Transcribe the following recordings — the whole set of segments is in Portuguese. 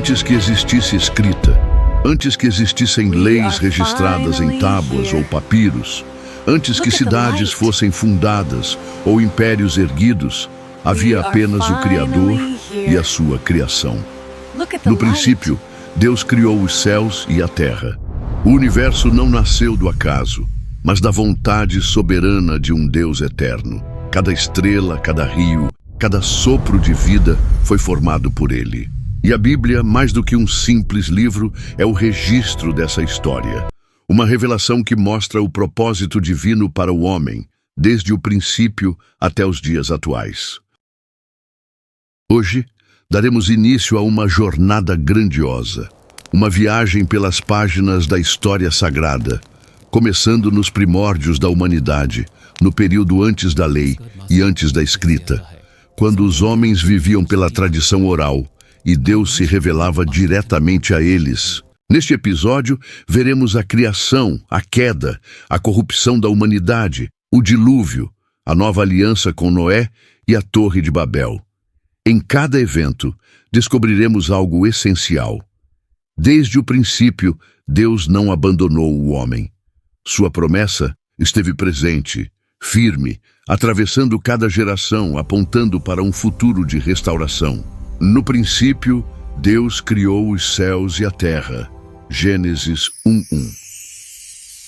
Antes que existisse escrita, antes que existissem leis registradas em tábuas ou papiros, antes que cidades fossem fundadas ou impérios erguidos, havia apenas o Criador e a sua criação. No princípio, Deus criou os céus e a terra. O universo não nasceu do acaso, mas da vontade soberana de um Deus eterno. Cada estrela, cada rio, cada sopro de vida foi formado por Ele. E a Bíblia, mais do que um simples livro, é o registro dessa história. Uma revelação que mostra o propósito divino para o homem, desde o princípio até os dias atuais. Hoje, daremos início a uma jornada grandiosa, uma viagem pelas páginas da história sagrada, começando nos primórdios da humanidade, no período antes da lei e antes da escrita, quando os homens viviam pela tradição oral e Deus se revelava diretamente a eles. Neste episódio, veremos a criação, a queda, a corrupção da humanidade, o dilúvio, a nova aliança com Noé e a Torre de Babel. Em cada evento, descobriremos algo essencial. Desde o princípio, Deus não abandonou o homem. Sua promessa esteve presente, firme, atravessando cada geração, apontando para um futuro de restauração. No princípio, Deus criou os céus e a terra. Gênesis 1:1.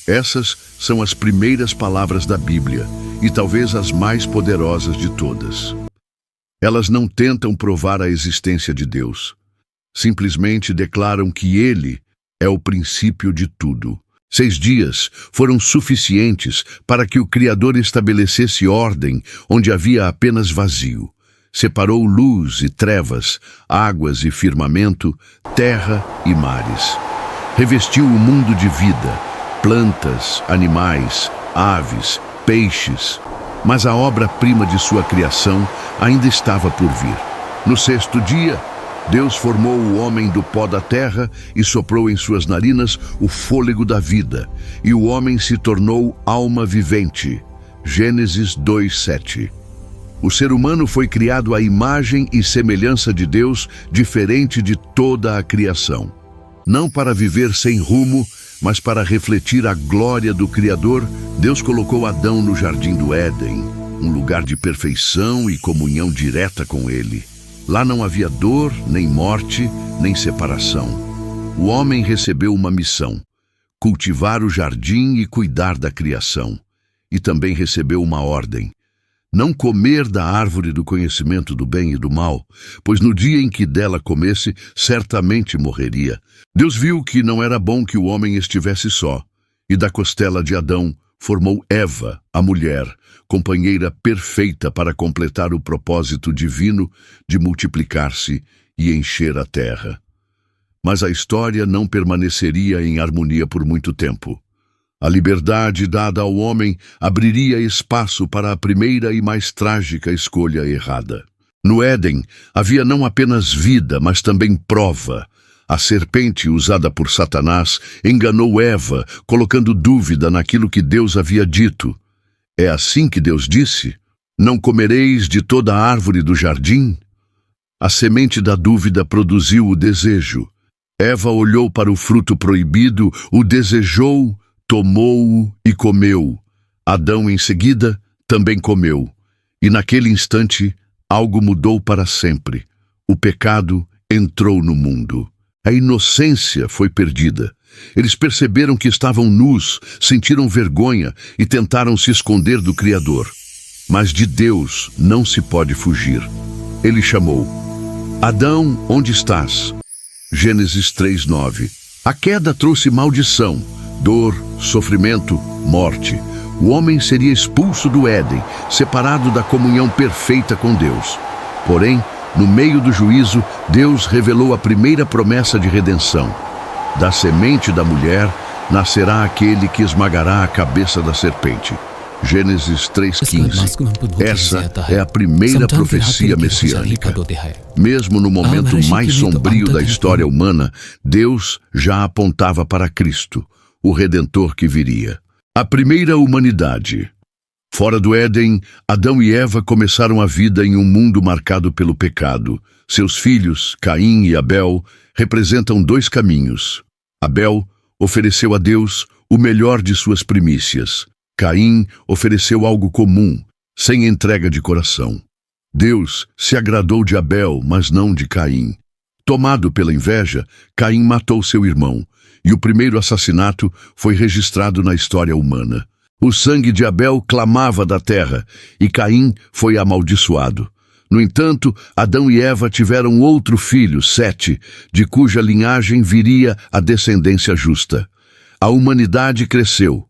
Essas são as primeiras palavras da Bíblia e talvez as mais poderosas de todas. Elas não tentam provar a existência de Deus. Simplesmente declaram que Ele é o princípio de tudo. 6 dias foram suficientes para que o Criador estabelecesse ordem onde havia apenas vazio. Separou luz e trevas, águas e firmamento, terra e mares. Revestiu o mundo de vida, plantas, animais, aves, peixes. Mas a obra-prima de sua criação ainda estava por vir. No 6º dia, Deus formou o homem do pó da terra e soprou em suas narinas o fôlego da vida, e o homem se tornou alma vivente. Gênesis 2:7. O ser humano foi criado à imagem e semelhança de Deus, diferente de toda a criação. Não para viver sem rumo, mas para refletir a glória do Criador, Deus colocou Adão no jardim do Éden, um lugar de perfeição e comunhão direta com Ele. Lá não havia dor, nem morte, nem separação. O homem recebeu uma missão: cultivar o jardim e cuidar da criação. E também recebeu uma ordem: não comer da árvore do conhecimento do bem e do mal, pois no dia em que dela comesse, certamente morreria. Deus viu que não era bom que o homem estivesse só, e da costela de Adão formou Eva, a mulher, companheira perfeita para completar o propósito divino de multiplicar-se e encher a terra. Mas a história não permaneceria em harmonia por muito tempo. A liberdade dada ao homem abriria espaço para a primeira e mais trágica escolha errada. No Éden, havia não apenas vida, mas também prova. A serpente, usada por Satanás, enganou Eva, colocando dúvida naquilo que Deus havia dito. É assim que Deus disse: não comereis de toda a árvore do jardim? A semente da dúvida produziu o desejo. Eva olhou para o fruto proibido, o desejou, tomou-o e comeu. Adão, em seguida, também comeu. E naquele instante, algo mudou para sempre. O pecado entrou no mundo. A inocência foi perdida. Eles perceberam que estavam nus, sentiram vergonha e tentaram se esconder do Criador. Mas de Deus não se pode fugir. Ele chamou: Adão, onde estás? Gênesis 3:9. A queda trouxe maldição, dor, sofrimento, morte. O homem seria expulso do Éden, separado da comunhão perfeita com Deus. Porém, no meio do juízo, Deus revelou a primeira promessa de redenção. Da semente da mulher nascerá aquele que esmagará a cabeça da serpente. Gênesis 3:15. Essa é a primeira profecia messiânica. Mesmo no momento mais sombrio da história humana, Deus já apontava para Cristo, o Redentor que viria. A primeira humanidade. Fora do Éden, Adão e Eva começaram a vida em um mundo marcado pelo pecado. Seus filhos, Caim e Abel, representam dois caminhos. Abel ofereceu a Deus o melhor de suas primícias. Caim ofereceu algo comum, sem entrega de coração. Deus se agradou de Abel, mas não de Caim. Tomado pela inveja, Caim matou seu irmão, e o primeiro assassinato foi registrado na história humana. O sangue de Abel clamava da terra, e Caim foi amaldiçoado. No entanto, Adão e Eva tiveram outro filho, Sete, de cuja linhagem viria a descendência justa. A humanidade cresceu.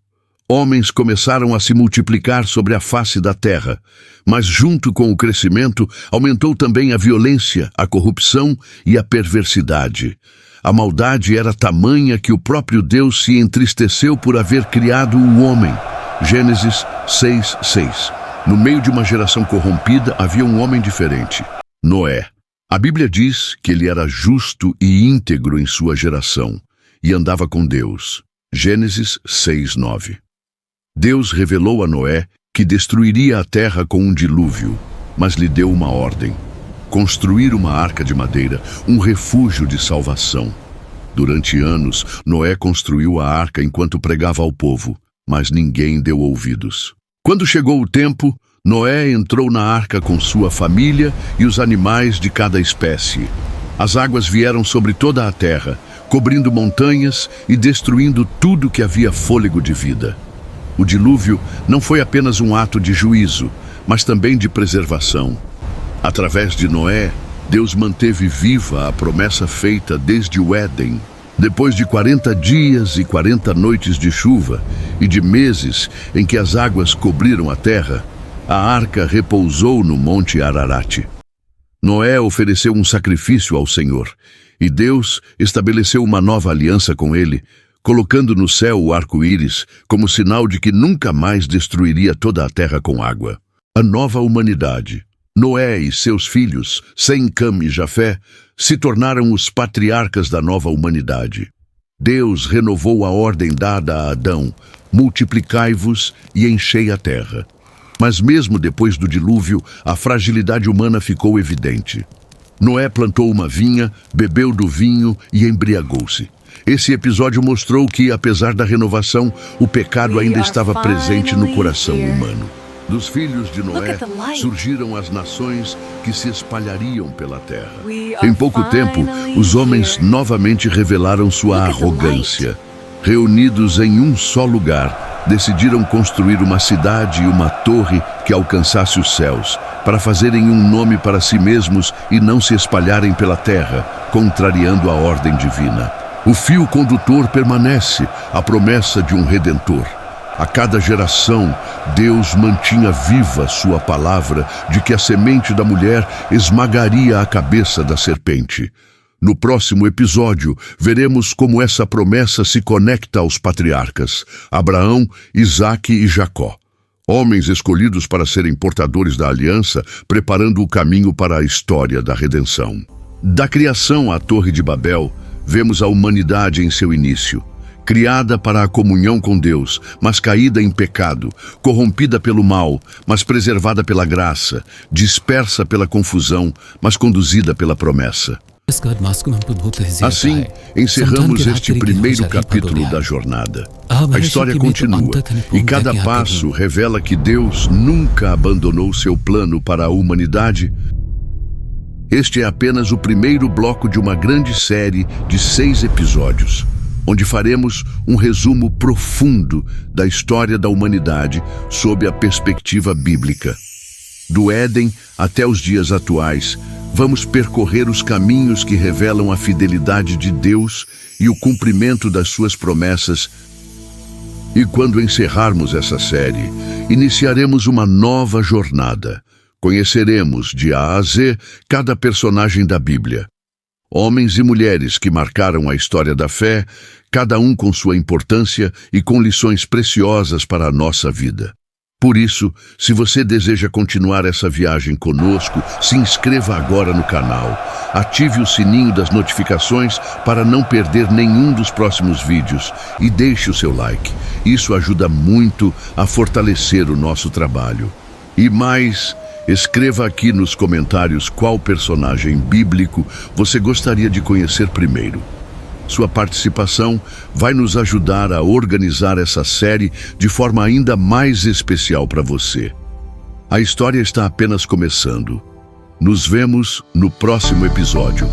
Homens começaram a se multiplicar sobre a face da terra, mas junto com o crescimento aumentou também a violência, a corrupção e a perversidade. A maldade era tamanha que o próprio Deus se entristeceu por haver criado o homem. Gênesis 6:6. No meio de uma geração corrompida havia um homem diferente, Noé. A Bíblia diz que ele era justo e íntegro em sua geração e andava com Deus. Gênesis 6:9. Deus revelou a Noé que destruiria a terra com um dilúvio, mas lhe deu uma ordem: construir uma arca de madeira, um refúgio de salvação. Durante anos, Noé construiu a arca enquanto pregava ao povo, mas ninguém deu ouvidos. Quando chegou o tempo, Noé entrou na arca com sua família e os animais de cada espécie. As águas vieram sobre toda a terra, cobrindo montanhas e destruindo tudo que havia fôlego de vida. O dilúvio não foi apenas um ato de juízo, mas também de preservação. Através de Noé, Deus manteve viva a promessa feita desde o Éden. Depois de 40 dias e 40 noites de chuva e de meses em que as águas cobriram a terra, a arca repousou no Monte Ararat. Noé ofereceu um sacrifício ao Senhor, e Deus estabeleceu uma nova aliança com ele, colocando no céu o arco-íris como sinal de que nunca mais destruiria toda a terra com água. A nova humanidade, Noé e seus filhos, Sem, Cam e Jafé, se tornaram os patriarcas da nova humanidade. Deus renovou a ordem dada a Adão: multiplicai-vos e enchei a terra. Mas mesmo depois do dilúvio, a fragilidade humana ficou evidente. Noé plantou uma vinha, bebeu do vinho e embriagou-se. Esse episódio mostrou que, apesar da renovação, o pecado ainda estava presente no coração humano. Dos filhos de Noé surgiram as nações que se espalhariam pela terra. Em pouco tempo, os homens novamente revelaram sua arrogância. Reunidos em um só lugar, decidiram construir uma cidade e uma torre que alcançasse os céus, para fazerem um nome para si mesmos e não se espalharem pela terra, contrariando a ordem divina. O fio condutor permanece, a promessa de um Redentor. A cada geração, Deus mantinha viva sua palavra de que a semente da mulher esmagaria a cabeça da serpente. No próximo episódio, veremos como essa promessa se conecta aos patriarcas, Abraão, Isaque e Jacó. Homens escolhidos para serem portadores da aliança, preparando o caminho para a história da redenção. Da criação à Torre de Babel, vemos a humanidade em seu início. Criada para a comunhão com Deus, mas caída em pecado, corrompida pelo mal, mas preservada pela graça, dispersa pela confusão, mas conduzida pela promessa. Assim, encerramos este primeiro capítulo da jornada. A história continua, e cada passo revela que Deus nunca abandonou seu plano para a humanidade. Este é apenas o primeiro bloco de uma grande série de 6 episódios, onde faremos um resumo profundo da história da humanidade sob a perspectiva bíblica. Do Éden até os dias atuais, vamos percorrer os caminhos que revelam a fidelidade de Deus e o cumprimento das suas promessas. E quando encerrarmos essa série, iniciaremos uma nova jornada. Conheceremos, de A a Z, cada personagem da Bíblia. Homens e mulheres que marcaram a história da fé, cada um com sua importância e com lições preciosas para a nossa vida. Por isso, se você deseja continuar essa viagem conosco, se inscreva agora no canal, ative o sininho das notificações para não perder nenhum dos próximos vídeos e deixe o seu like. Isso ajuda muito a fortalecer o nosso trabalho. E mais, escreva aqui nos comentários qual personagem bíblico você gostaria de conhecer primeiro. Sua participação vai nos ajudar a organizar essa série de forma ainda mais especial para você. A história está apenas começando. Nos vemos no próximo episódio.